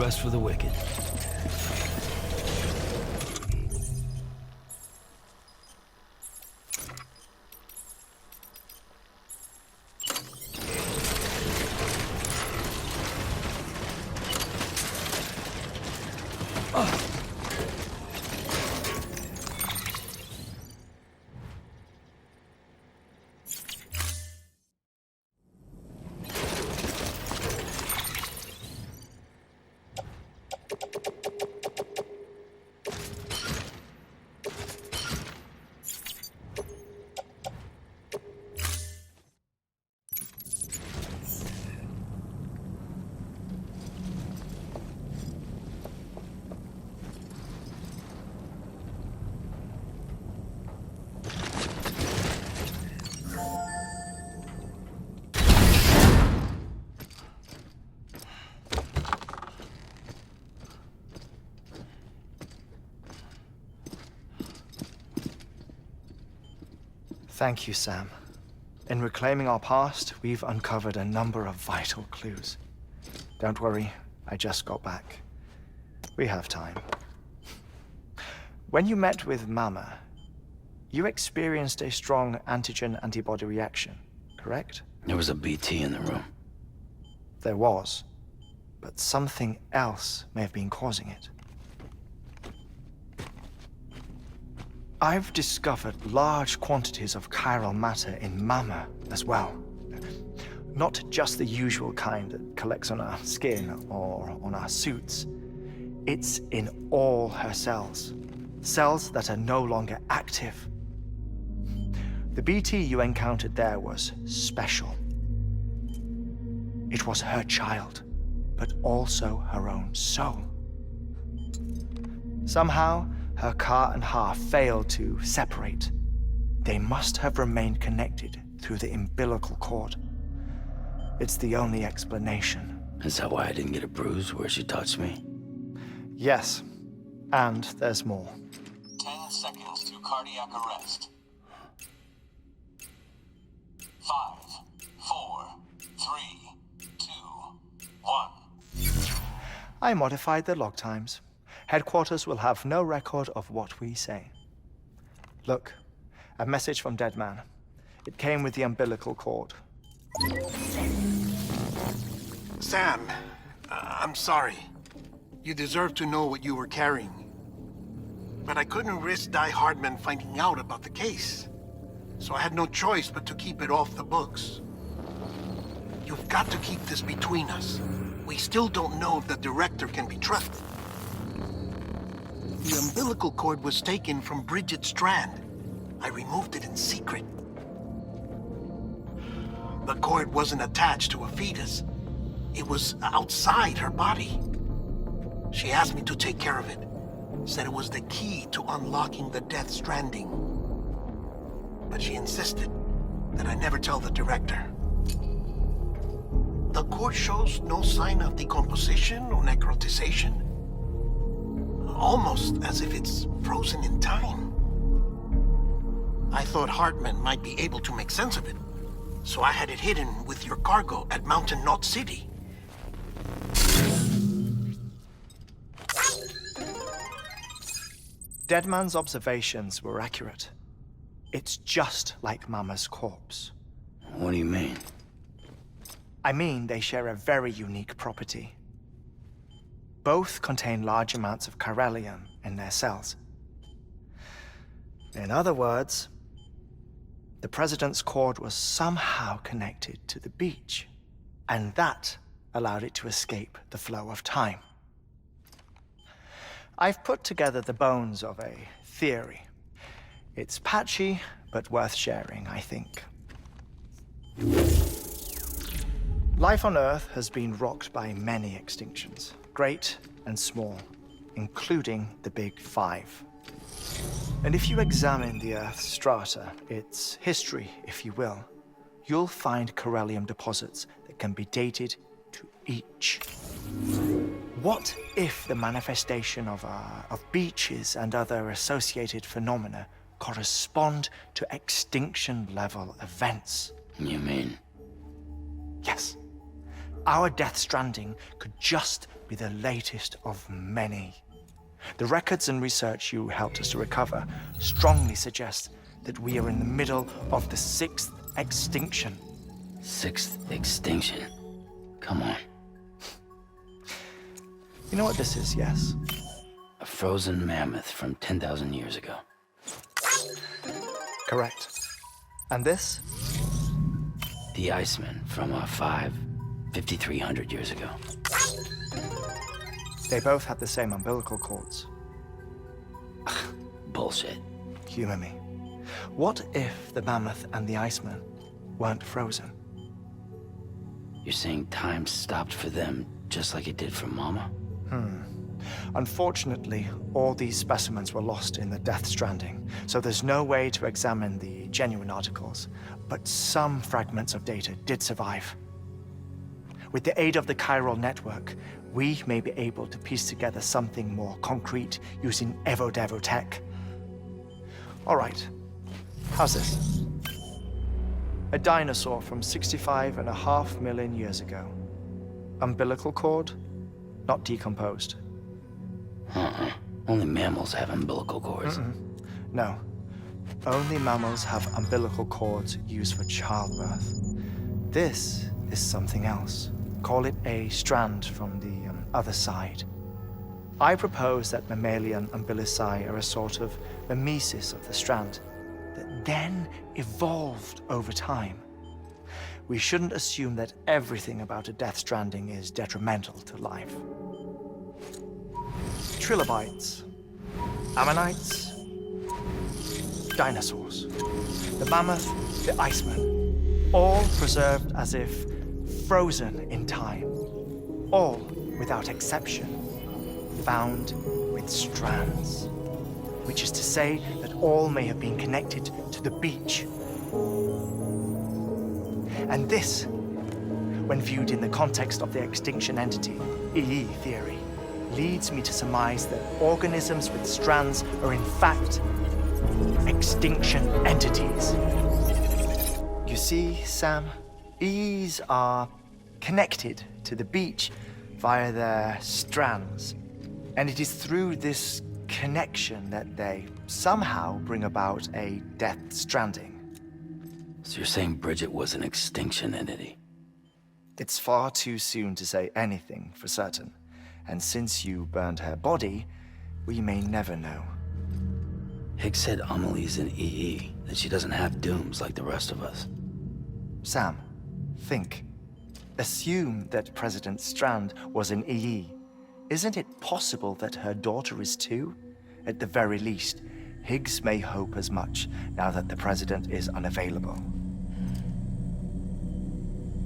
rest for the wicked. Thank you, Sam. In reclaiming our past, we've uncovered a number of vital clues. Don't worry, I just got back. We have time. When you met with Mama, you experienced a strong antigen-antibody reaction, correct? There was a BT in the room. There was, but something else may have been causing it. I've discovered large quantities of chiral matter in Mama as well. Not just the usual kind that collects on our skin or on our suits. It's in all her cells. Cells that are no longer active. The BT you encountered there was special. It was her child, but also her own soul. Somehow, her Ka and Ha failed to separate. They must have remained connected through the umbilical cord. It's the only explanation. Is that why I didn't get a bruise where she touched me? Yes, and there's more. 10 seconds to cardiac arrest. 5, 4, 3, 2, 1. I modified the log times. Headquarters will have no record of what we say. Look, a message from Deadman. It came with the umbilical cord. Sam, I'm sorry. You deserve to know what you were carrying. But I couldn't risk Die Hardman finding out about the case. So I had no choice but to keep it off the books. You've got to keep this between us. We still don't know if the director can be trusted. The umbilical cord was taken from Bridget Strand. I removed it in secret. The cord wasn't attached to a fetus. It was outside her body. She asked me to take care of it. Said it was the key to unlocking the Death Stranding. But she insisted that I never tell the director. The cord shows no sign of decomposition or necrotization. Almost as if it's frozen in time. I thought Hartman might be able to make sense of it, so I had it hidden with your cargo at Mountain Knot City. Deadman's observations were accurate. It's just like Mama's corpse. What do you mean? I mean, they share a very unique property. Both contain large amounts of chiralium in their cells. In other words, the President's cord was somehow connected to the beach, and that allowed it to escape the flow of time. I've put together the bones of a theory. It's patchy, but worth sharing, I think. Life on Earth has been rocked by many extinctions, great and small, including the Big Five. And if you examine the Earth's strata, its history, if you will, you'll find chiralium deposits that can be dated to each. What if the manifestation of beaches and other associated phenomena correspond to extinction-level events? You mean? Yes. Our Death Stranding could just be the latest of many. The records and research you helped us to recover strongly suggest that we are in the middle of the 6th extinction. 6th extinction. Come on. You know what this is, yes? A frozen mammoth from 10,000 years ago. Correct. And this? The Iceman from 5,300 years ago. They both had the same umbilical cords. Bullshit. Humor me. What if the mammoth and the Iceman weren't frozen? You're saying time stopped for them just like it did for Mama? Unfortunately, all these specimens were lost in the Death Stranding, so there's no way to examine the genuine articles, but some fragments of data did survive. With the aid of the chiral network, we may be able to piece together something more concrete using Evodevo tech. All right, how's this? A dinosaur from 65.5 million years ago. Umbilical cord, not decomposed. Only mammals have umbilical cords. No, only mammals have umbilical cords used for childbirth. This is something else. Call it a strand from the other side. I propose that mammalian umbilici are a sort of mimesis of the strand that then evolved over time. We shouldn't assume that everything about a Death Stranding is detrimental to life. Trilobites, ammonites, dinosaurs, the mammoth, the Iceman, all preserved as if frozen in time, all without exception, found with strands, which is to say that all may have been connected to the beach. And this, when viewed in the context of the extinction entity, EE theory, leads me to surmise that organisms with strands are in fact extinction entities. You see, Sam, EEs are connected to the beach via their strands, and it is through this connection that they somehow bring about a Death Stranding. So you're saying Bridget was an extinction entity? It's far too soon to say anything for certain, and since you burned her body, we may never know. Higgs said Amelie's an EE, that she doesn't have dooms like the rest of us. Sam, think. Assume that President Strand was an EE. Isn't it possible that her daughter is too? At the very least, Higgs may hope as much now that the president is unavailable.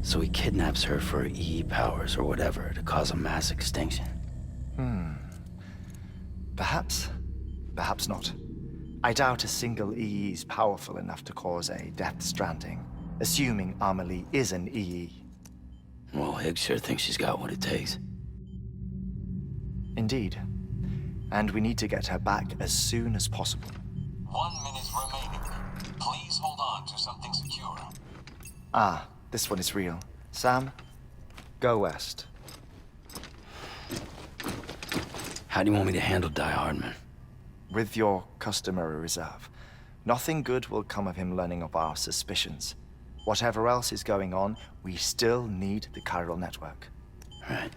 So he kidnaps her for EE powers or whatever to cause a mass extinction. Perhaps, perhaps not. I doubt a single EE is powerful enough to cause a Death Stranding, assuming Amelie is an EE. Well, Higgs sure thinks she's got what it takes. Indeed. And we need to get her back as soon as possible. 1 minute remaining. Please hold on to something secure. Ah, this one is real. Sam, go west. How do you want me to handle Die Hardman? With your customary reserve. Nothing good will come of him learning of our suspicions. Whatever else is going on, we still need the chiral network. Right.